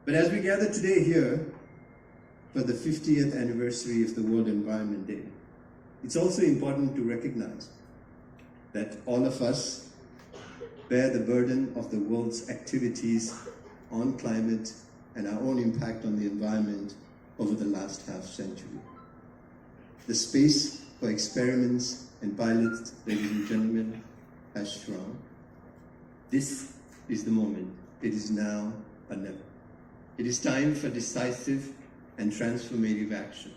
But as we gather today here for the 50th anniversary of the World Environment Day, it's also important to recognize that all of us bear the burden of the world's activities on climate and our own impact on the environment over the last half century. The space for experiments and pilots, ladies and gentlemen, has shrunk. This is the moment. It is now or never. It is time for decisive and transformative action.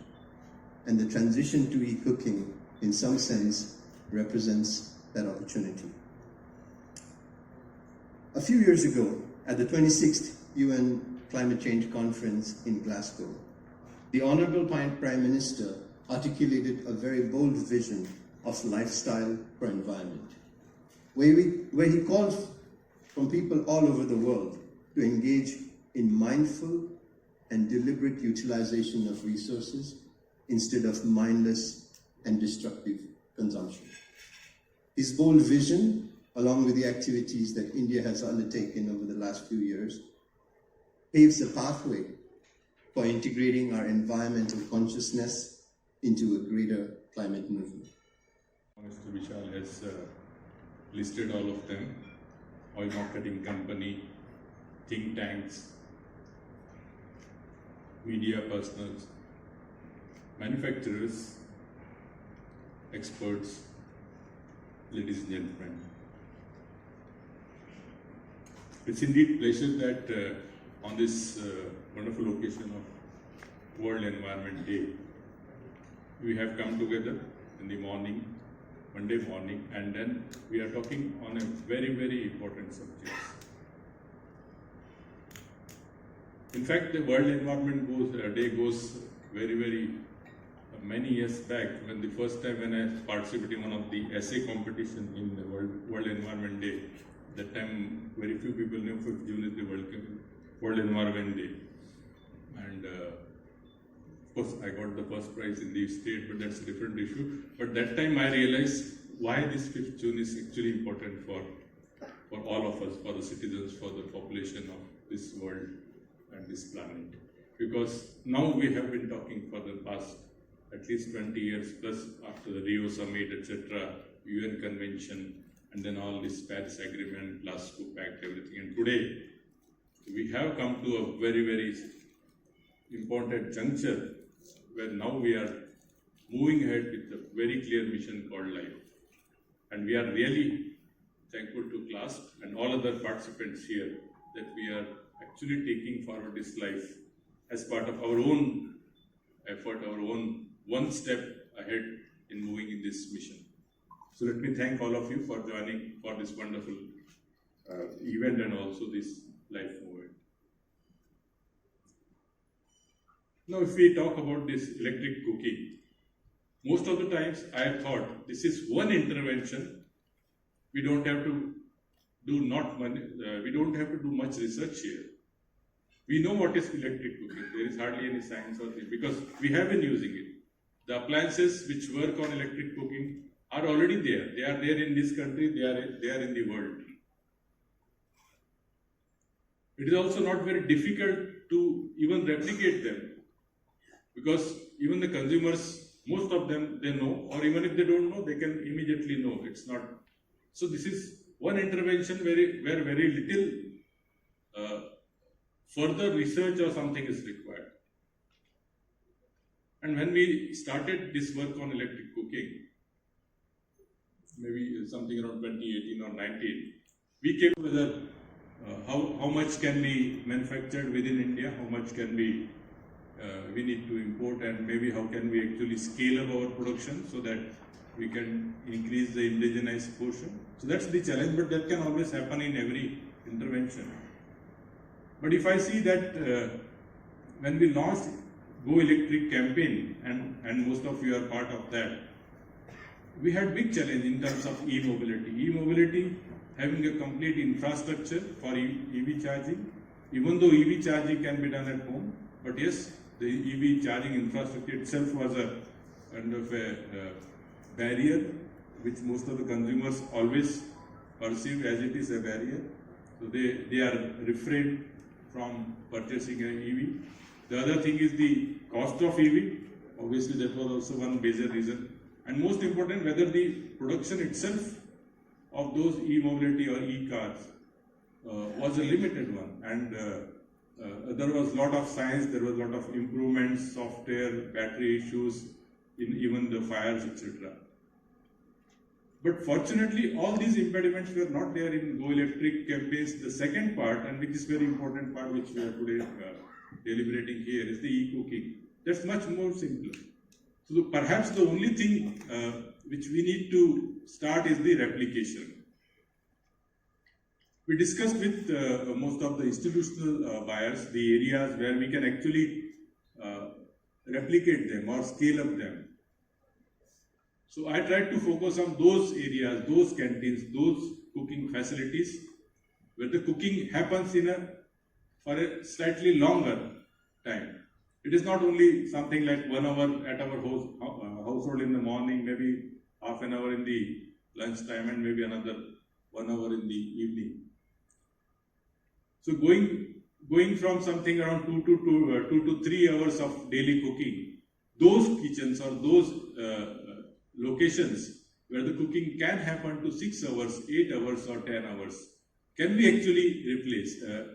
And the transition to e-cooking, in some sense, represents that opportunity. A few years ago, at the 26th UN Climate Change Conference in Glasgow, the Honourable Prime Minister articulated a very bold vision of lifestyle for environment, where he called from people all over the world to engage in mindful and deliberate utilization of resources instead of mindless and destructive consumption. His bold vision, along with the activities that India has undertaken over the last few years, paves a pathway for integrating our environmental consciousness into a greater climate movement. Mr. Vishal has listed all of them: oil marketing company, think tanks, media personals, manufacturers, experts, ladies and gentlemen. It's indeed pleasure that on this wonderful occasion of World Environment Day, we have come together in the morning, Monday morning, and then we are talking on a very, very important subject. In fact, the World Environment Day goes very, very many years back, when the first time when I participated in one of the essay competition in the World Environment Day. That time, very few people knew 5th June is the World Environment Day. And of course, I got the first prize in the state, but that's a different issue. But that time I realized why this 5th June is actually important for all of us, for the citizens, for the population of this world and this planet. Because now we have been talking for the past at least 20 years plus, after the Rio Summit, etc., UN Convention, and then all this Paris Agreement, Glasgow Pact, everything. And today, we have come to a very, very important juncture where now we are moving ahead with a very clear mission called life. And we are really thankful to CLASP and all other participants here that we are actually taking forward this life as part of our own effort, our own one step ahead in moving in this mission. So let me thank all of you for joining for this wonderful event and also this life movement. Now, if we talk about this electric cooking, most of the times I have thought this is one intervention. We don't have to do much research here. We know what is electric cooking. There is hardly any science or thing, because we have been using it. The appliances which work on electric cooking are already there. They are there in this country. They are in the world. It is also not very difficult to even replicate them, because even the consumers, most of them, they know, or even if they don't know, they can immediately know. It's not. So this is one intervention where very little further research or something is required. And when we started this work on electric cooking, maybe something around 2018 or 19, we came with how much can be manufactured within India, how much can be we need to import, and maybe how can we actually scale up our production so that we can increase the indigenized portion. So that's the challenge, but that can always happen in every intervention. But if I see that when we launched Go Electric campaign, and most of you are part of that, we had big challenge in terms of e-mobility. E-mobility, having a complete infrastructure for EV charging, even though EV charging can be done at home, but yes, the EV charging infrastructure itself was a kind of a barrier, which most of the consumers always perceive as it is a barrier. So they are refrained from purchasing an EV. The other thing is the cost of EV. Obviously, that was also one major reason. And most important, whether the production itself of those e-mobility or e-cars was a limited one. And there was a lot of science, there was a lot of improvements, software, battery issues, in even the fires, etc. But fortunately, all these impediments were not there in Go Electric campaigns. The second part, and which is very important part, which we are today deliberating here, is the e-cooking. That's much more simpler. So perhaps the only thing which we need to start is the replication. We discussed with most of the institutional buyers the areas where we can actually replicate them or scale up them. So I tried to focus on those areas, those canteens, those cooking facilities where the cooking happens for a slightly longer time. It is not only something like 1 hour at our household in the morning, maybe half an hour in the lunchtime, and maybe another 1 hour in the evening. So going from something around 2 to 3 hours of daily cooking, those kitchens or those locations where the cooking can happen to 6 hours, 8 hours or 10 hours, can be actually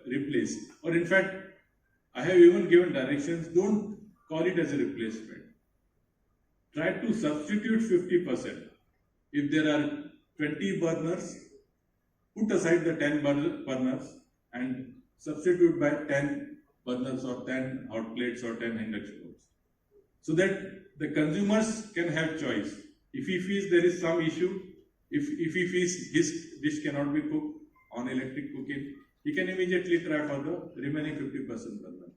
replaced. Or in fact, I have even given directions, don't call it as a replacement. Try to substitute 50%. If there are 20 burners, put aside the 10 burners and substitute by 10 burners or 10 hot plates or 10 induction stoves. So that the consumers can have choice. If he feels there is some issue, if he feels his dish cannot be cooked on electric cooking, he can immediately try for the remaining 50% burner.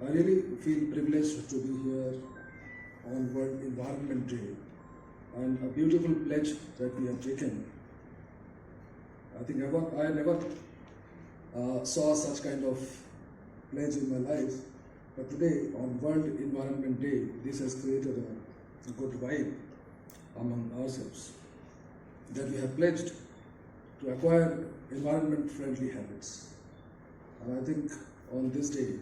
I really feel privileged to be here on World Environment Day, and a beautiful pledge that we have taken. I think I never saw such kind of pledge in my life, but today on World Environment Day, this has created a good vibe among ourselves, that we have pledged to acquire environment-friendly habits. And I think on this day,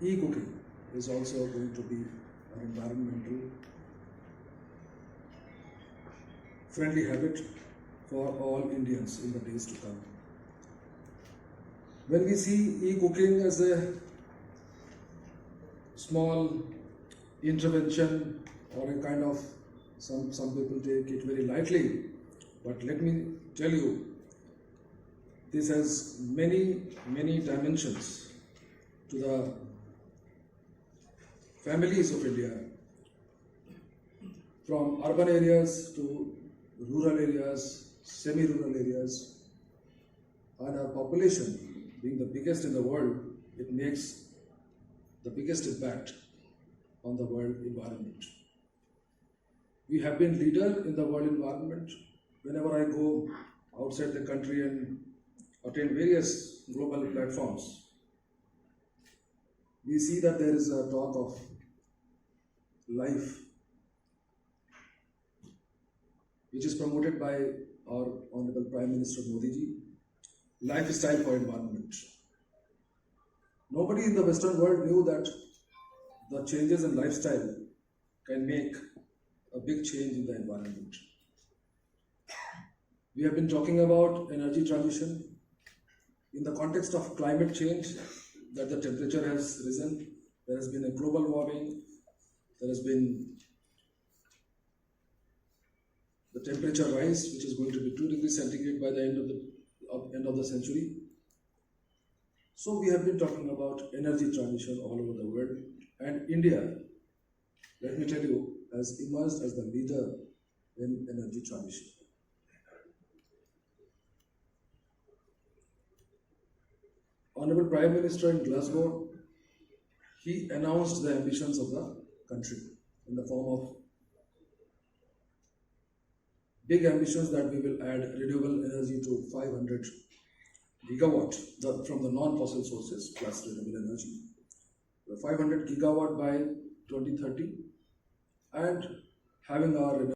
e-cooking is also going to be an environmental friendly habit for all Indians in the days to come. When we see e-cooking as a small intervention or a kind of, some people take it very lightly, but let me tell you, this has many dimensions to the families of India, from urban areas to rural areas, semi-rural areas, and our population being the biggest in the world, it makes the biggest impact on the world environment. We have been leader in the world environment. Whenever I go outside the country and attend various global platforms, we see that there is a talk of life, which is promoted by our Honorable Prime Minister Modi ji, lifestyle for environment. Nobody in the Western world knew that the changes in lifestyle can make a big change in the environment. We have been talking about energy transition in the context of climate change, that the temperature has risen, there has been a global warming, there has been the temperature rise, which is going to be 2 degrees centigrade by the end of the century. So we have been talking about energy transition all over the world, and India, let me tell you, has emerged as the leader in energy transition. Honorable Prime Minister in Glasgow, he announced the ambitions of the country in the form of big ambitions that we will add renewable energy to 500 gigawatt from the non-fossil sources plus renewable energy. 500 gigawatt by 2030, and having our